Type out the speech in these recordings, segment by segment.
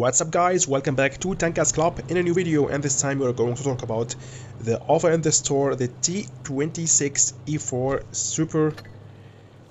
What's up guys, welcome back to Tankers Club in a new video, and this time we are going to talk about the offer in the store, the T26E4 Super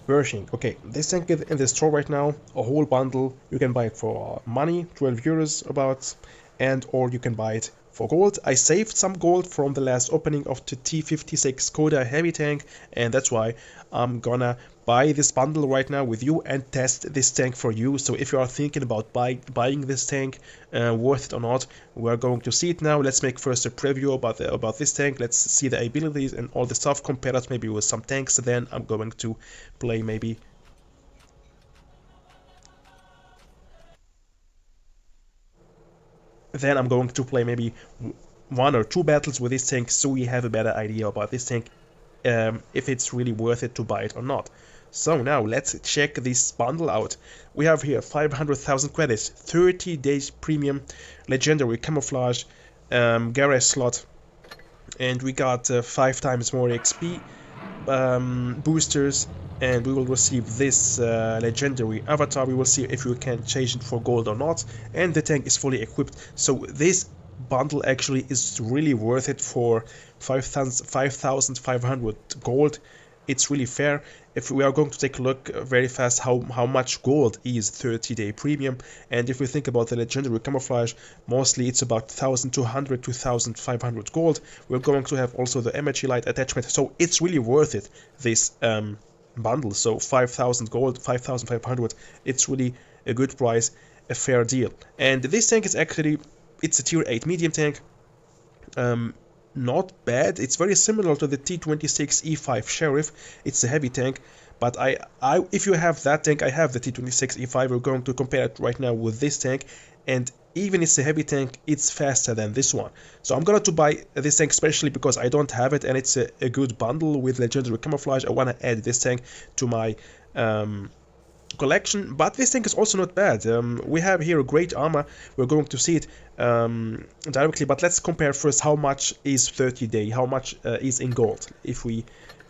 Pershing. Okay, this tank is in the store right now, a whole bundle. You can buy it for money, 12 euros about, and or you can buy it for gold. I saved some gold from the last opening of the T56 Koda heavy tank, and that's why I'm gonna buy this bundle right now with you and test this tank for you. So if you are thinking about buying this tank, worth it or not, we're going to see it now. Let's make first a preview about this tank. Let's see the abilities and all the stuff, compare it maybe with some tanks. Then I'm going to play maybe one or two battles with this tank, so we have a better idea about this tank, if it's really worth it to buy it or not. So now let's check this bundle out. We have here 500,000 credits, 30 days premium, legendary camouflage, garage slot, and we got 5 times more XP boosters, and we will receive this legendary avatar. We will see if we can change it for gold or not, and the tank is fully equipped. So this bundle actually is really worth it for 5,500 gold. It's really fair. If we are going to take a look very fast how much gold is 30-day premium, and if we think about the legendary camouflage, mostly it's about 1,200 to 1,500 gold. We're going to have also the energy light attachment, so it's really worth it, this bundle. So 5,000 gold, 5,500, it's really a good price, a fair deal. And this tank is actually, it's a tier 8 medium tank. Not bad. It's very similar to the T26E5 Sheriff. It's a heavy tank, but if you have that tank, I have the T26E5. We're going to compare it right now with this tank, and even it's a heavy tank, it's faster than this one. So I'm going to buy this tank especially because I don't have it, and it's a good bundle with legendary camouflage. I want to add this tank to my collection, but this tank is also not bad. We have here a great armor. We're going to see it directly, but let's compare first how much is 30 day, how much is in gold. If we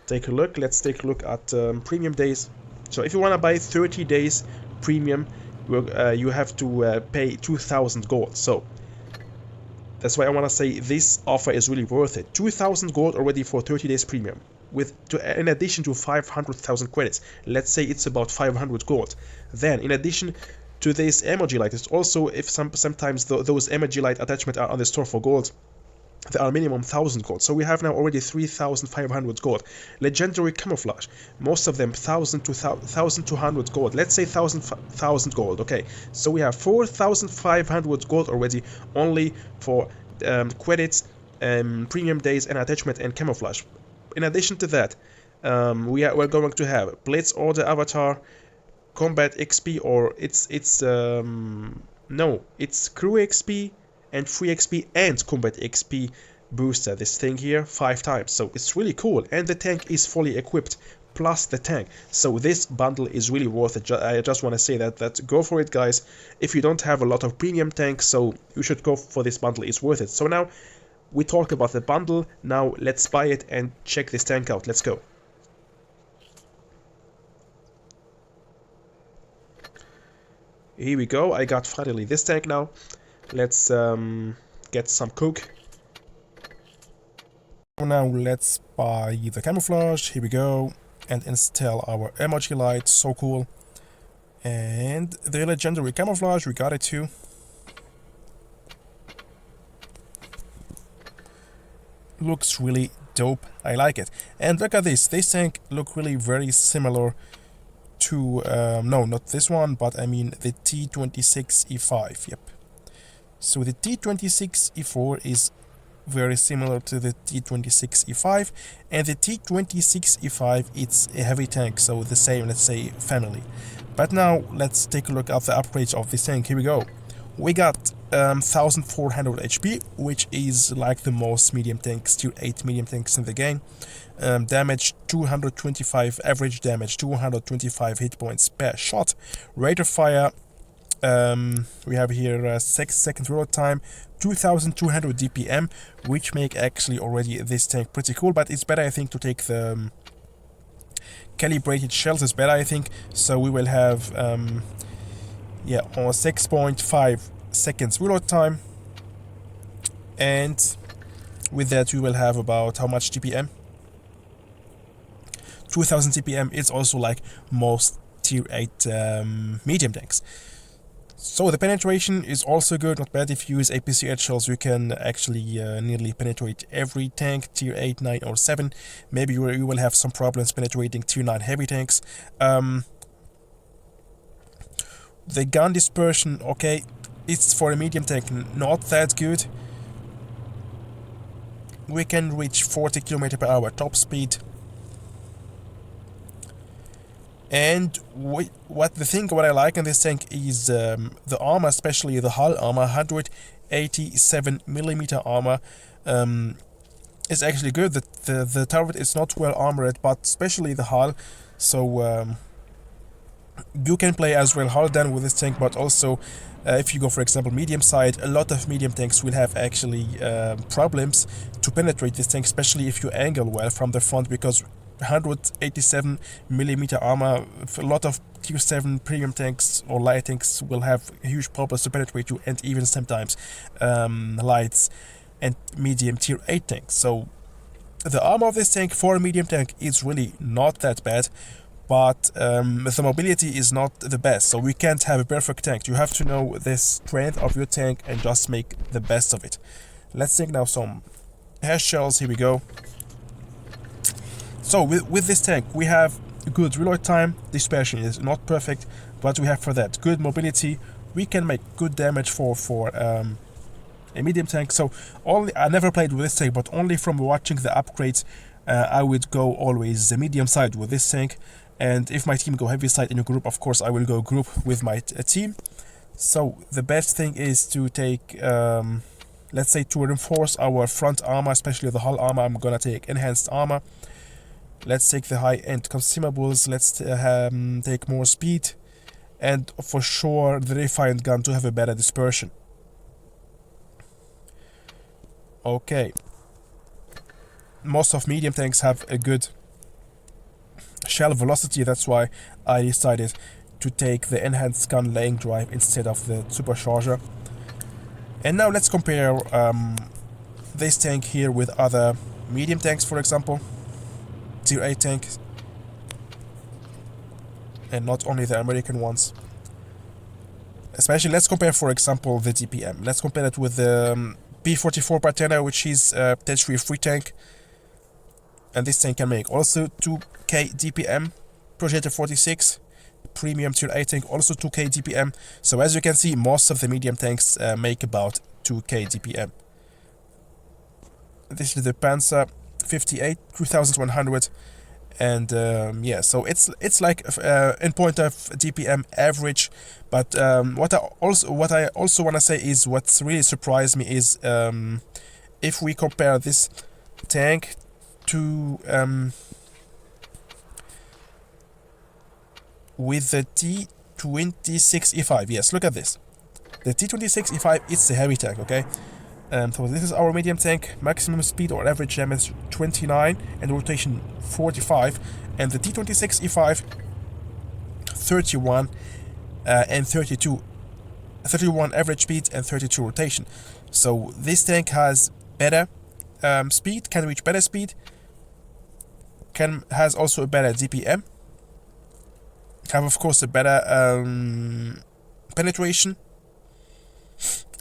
take a look, let's take a look at premium days. So if you want to buy 30 days premium, you have to pay 2,000 gold. So that's why I want to say this offer is really worth it. 2,000 gold already for 30 days premium, in addition to 500,000 credits. Let's say it's about 500 gold. Then in addition to this emoji light, it's also, if sometimes those emoji light attachments are on the store for gold, they are minimum 1,000 gold. So we have now already 3,500 gold. Legendary camouflage, most of them 1,000 to 1,200 gold. Let's say 1,000 gold. Okay, so we have 4,500 gold already only for credits, premium days, and attachment and camouflage. In addition to that, we're going to have Blitz or the avatar, combat XP, or it's crew XP and free XP and combat XP booster. This thing here 5 times, so it's really cool, and the tank is fully equipped plus the tank. So this bundle is really worth it. I just want to say that go for it, guys. If you don't have a lot of premium tanks, so you should go for this bundle. It's worth it. So now we talked about the bundle. Now let's buy it and check this tank out. Let's go. Here we go. I got finally this tank now. Let's get some coke. Now let's buy the camouflage. Here we go. And install our emoji light. So cool. And the legendary camouflage, we got it too. Looks really dope. I like it. And look at this. This tank look really very similar to no, not this one, but I mean the T26E5. Yep. So the T26E4 is very similar to the T26E5, and the T26E5, it's a heavy tank, so the same, let's say, family. But now let's take a look at the upgrades of this tank. Here we go. We got 1,400 HP, which is like the most medium tanks, tier 8 medium tanks in the game. Damage 225, average damage 225 hit points per shot. Rate of fire, we have here 6-second reload time, 2,200 DPM, which make actually already this tank pretty cool. But it's better, I think, to take the calibrated shells. Is better, I think. So we will have yeah, on 6.5 seconds reload time, and with that we will have about how much TPM? 2000 TPM. It's also like most tier 8 medium tanks. So the penetration is also good, not bad. If you use APC shells, you can actually nearly penetrate every tank, tier 8, 9 or 7. Maybe you will have some problems penetrating tier 9 heavy tanks. The gun dispersion, okay, it's for a medium tank not that good. We can reach 40 km/h top speed. And what I like in this tank is the armor, especially the hull armor. 187mm armor is actually good. The turret is not well armored, but especially the hull. So you can play as well hull down with this tank, but also if you go, for example, medium side, a lot of medium tanks will have actually problems to penetrate this tank, especially if you angle well from the front, because 187mm armor, a lot of tier 7 premium tanks or light tanks will have huge problems to penetrate you, and even sometimes lights and medium tier 8 tanks. So the armor of this tank for a medium tank is really not that bad, but the mobility is not the best, so we can't have a perfect tank. You have to know the strength of your tank and just make the best of it. Let's take now some hash shells. Here we go. So with this tank we have good reload time. Dispersion is not perfect, but we have for that good mobility. We can make good damage for a medium tank. So I never played with this tank, but only from watching the upgrades I would go always the medium side with this tank. And if my team go heavy side in a group, of course I will go group with my team. So the best thing is to take let's say, to reinforce our front armor, especially the hull armor, I'm gonna take enhanced armor. Let's take the high-end consumables. Let's take more speed, and for sure the refined gun to have a better dispersion. Okay, most of medium tanks have a good shell velocity, that's why I decided to take the enhanced gun laying drive instead of the supercharger. And now let's compare this tank here with other medium tanks, for example tier 8 tanks, and not only the American ones. Especially, let's compare, for example, the DPM. Let's compare it with the P44 Patena, which is a tertiary free tank, and this tank can make also 2k DPM. Projector 46 premium tier 8 tank, also 2k DPM. So as you can see, most of the medium tanks make about 2k DPM. This is the Panzer 58 3100, and yeah, so it's like in point of DPM average. But what I also want to say is, what's really surprised me is if we compare this tank to with the T26E5. Yes, look at this. The T26E5, it's a heavy tank, okay? So this is our medium tank. Maximum speed or average damage 29 and rotation 45, and the T26E5 31 and 32. 31 average speed and 32 rotation. So this tank has better speed, can reach better speed, has also a better DPM, have of course a better penetration,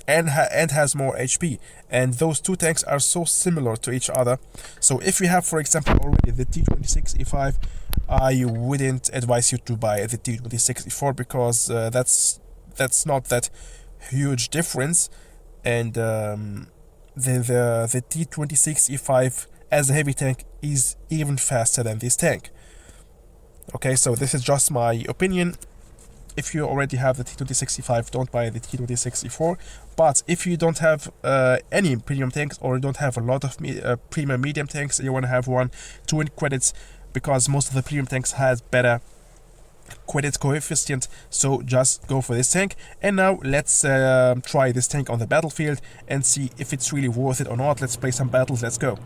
and has more HP. And those two tanks are so similar to each other. So if you have, for example, already the T26E5, I wouldn't advise you to buy the T26E4, because that's not that huge difference. And the T26E5 as a heavy tank is even faster than this tank. Okay, so this is just my opinion. If you already have the T26E5, don't buy the T26E4. But if you don't have any premium tanks, or you don't have a lot of premium medium tanks, and you want to have one to win credits, because most of the premium tanks has better credit coefficient, so just go for this tank. And now let's try this tank on the battlefield and see if it's really worth it or not. Let's play some battles, let's go.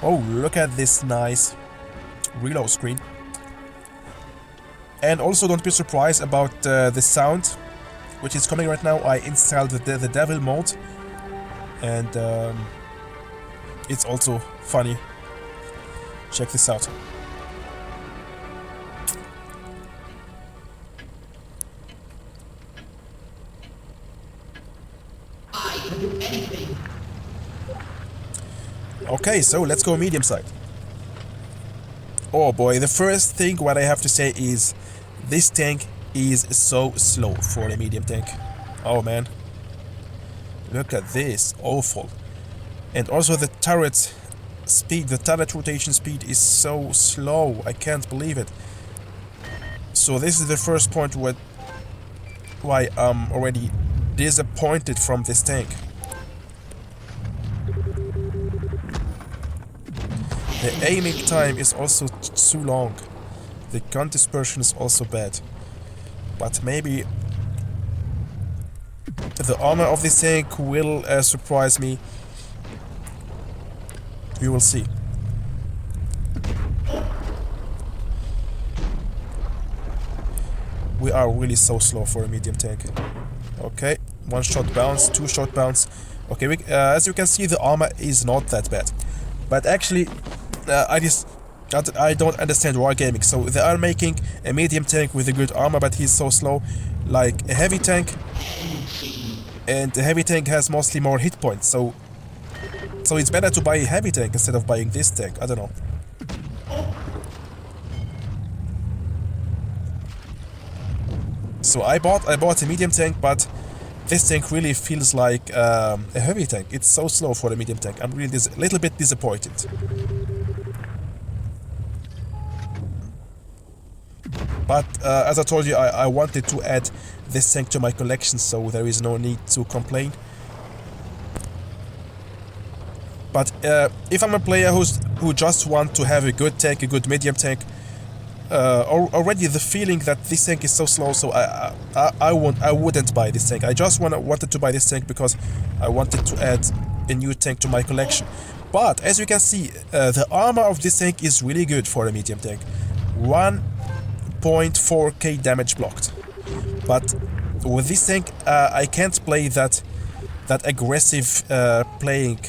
Oh, look at this nice reload screen. And also don't be surprised about the sound which is coming right now. I installed the devil mode, and it's also funny. Check this out. Okay, so let's go medium side. Oh boy, the first thing what I have to say is this tank is so slow for a medium tank. Oh man. Look at this, awful. And also the turret speed, the turret rotation speed is so slow, I can't believe it. So this is the first point why I'm already disappointed from this tank. The aiming time is also too long. The gun dispersion is also bad. But maybe the armor of this tank will surprise me. We will see. We are really so slow for a medium tank. Okay, 1 shot bounce, 2 shot bounce. Okay, as you can see, the armor is not that bad. But actually, I don't understand wargaming. So they are making a medium tank with a good armor, but he's so slow, like a heavy tank. And the heavy tank has mostly more hit points. So it's better to buy a heavy tank instead of buying this tank. I don't know. So I bought a medium tank, but this tank really feels like a heavy tank. It's so slow for a medium tank. I'm really a little bit disappointed. But as I told you, I wanted to add this tank to my collection, so there is no need to complain. But if I'm a player who just want to have a good tank, a good medium tank, already the feeling that this tank is so slow, so I wouldn't buy this tank. I just wanted to buy this tank because I wanted to add a new tank to my collection. But as you can see, the armor of this tank is really good for a medium tank. 1.4k damage blocked. But with this tank, I can't play that aggressive playing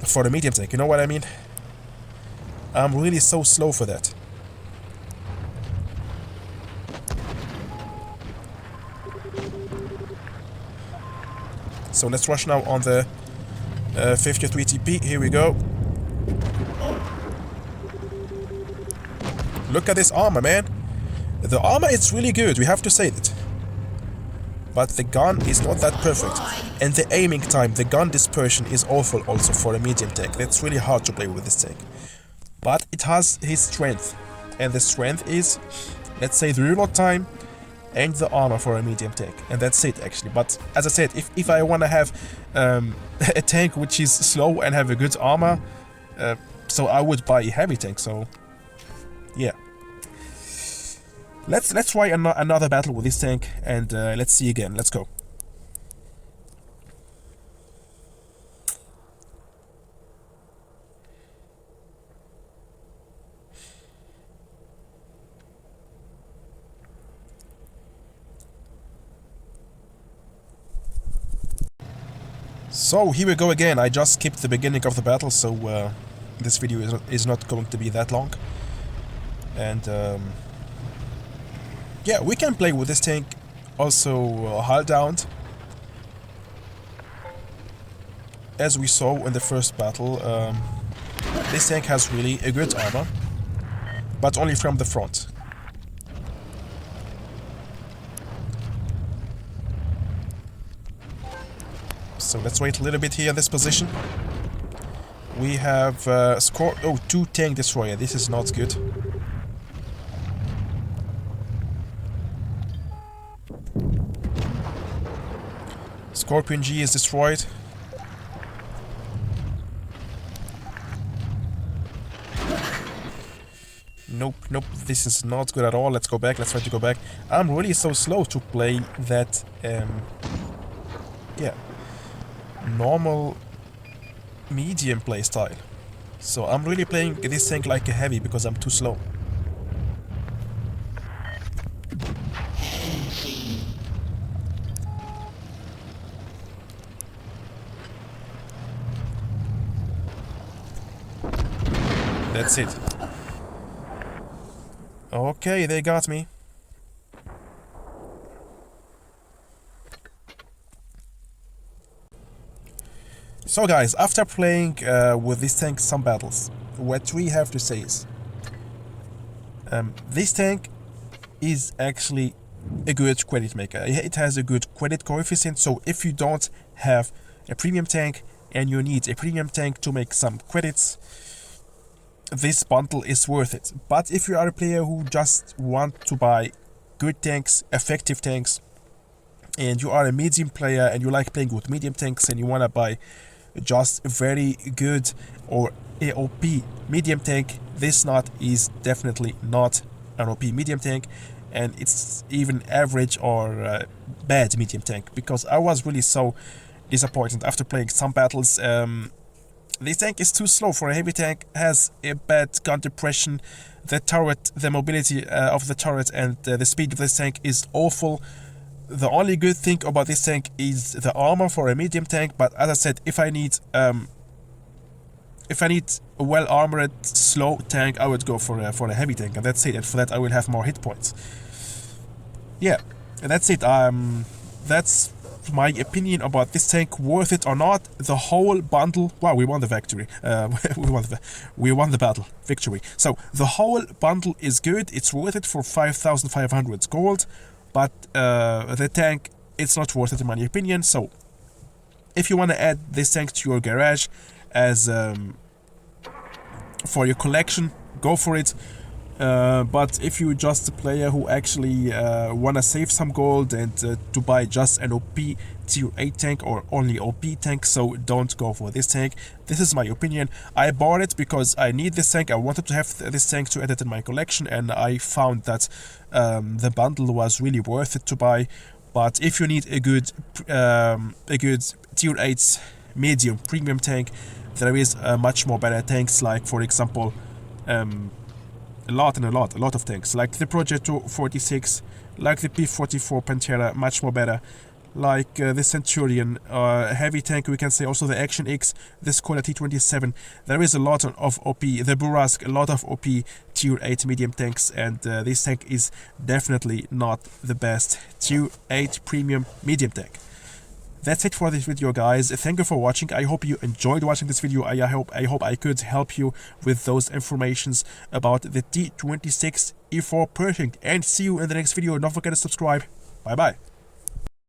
for a medium tank. You know what I mean? I'm really so slow for that. So let's rush now on the 53 TP. Here we go. Look at this armor, man. The armor is really good, we have to say that. But the gun is not that perfect. And the aiming time, the gun dispersion is awful also for a medium tank. That's really hard to play with this tank. But it has his strength. And the strength is, let's say, the reload time and the armor for a medium tank. And that's it, actually. But as I said, if I want to have a tank which is slow and have a good armor, so I would buy a heavy tank, so yeah. Let's try another battle with this tank, and let's see again. Let's go. So here we go again. I just skipped the beginning of the battle, so this video is not going to be that long. And yeah, we can play with this tank also hull down, as we saw in the first battle. This tank has really a good armor, but only from the front. So let's wait a little bit here in this position. We have scored 2 tank destroyer. This is not good. Scorpion G is destroyed. Nope, nope, this is not good at all. Let's go back, let's try to go back. I'm really so slow to play that, yeah, normal medium play style. So I'm really playing this tank like a heavy because I'm too slow. That's it. Okay, they got me. So guys, after playing with this tank some battles, what we have to say is this tank is actually a good credit maker. It has a good credit coefficient, so if you don't have a premium tank and you need a premium tank to make some credits, this bundle is worth it. But if you are a player who just want to buy good tanks, effective tanks, and you are a medium player and you like playing with medium tanks and you want to buy just a very good or AOP medium tank, this is definitely not an OP medium tank, and it's even average or bad medium tank, because I was really so disappointed after playing some battles. This tank is too slow for a heavy tank, has a bad gun depression, the turret, the mobility of the turret and the speed of this tank is awful. The only good thing about this tank is the armor for a medium tank, but as I said, if I need a well armored slow tank, I would go for a heavy tank, and that's it. And for that, I will have more hit points. Yeah, and that's it. That's my opinion about this tank. Worth it or not? The whole bundle. Wow, we won the victory. We won the battle. Victory. So the whole bundle is good. It's worth it for 5,500 gold. But the tank, it's not worth it in my opinion. So if you want to add this tank to your garage as for your collection, go for it. But if you're just a player who actually want to save some gold and to buy just an OP tier 8 tank or only OP tank, so don't go for this tank. This is my opinion. I bought it because I need this tank. I wanted to have this tank to add it in my collection, and I found that the bundle was really worth it to buy. But if you need a good tier 8 medium premium tank, there is much more better tanks, like for example a lot of tanks, like the Project 46, like the P44 Pantera, much more better, like the Centurion heavy tank, we can say also the Action X, the Skoda T27. There is a lot of OP, the Burask, a lot of OP tier 8 medium tanks, and this tank is definitely not the best tier 8 premium medium tank. That's it for this video, guys. Thank you for watching. I hope you enjoyed watching this video. I hope I could help you with those informations about the T26E4 Pershing, and see you in the next video. Don't forget to subscribe. Bye bye.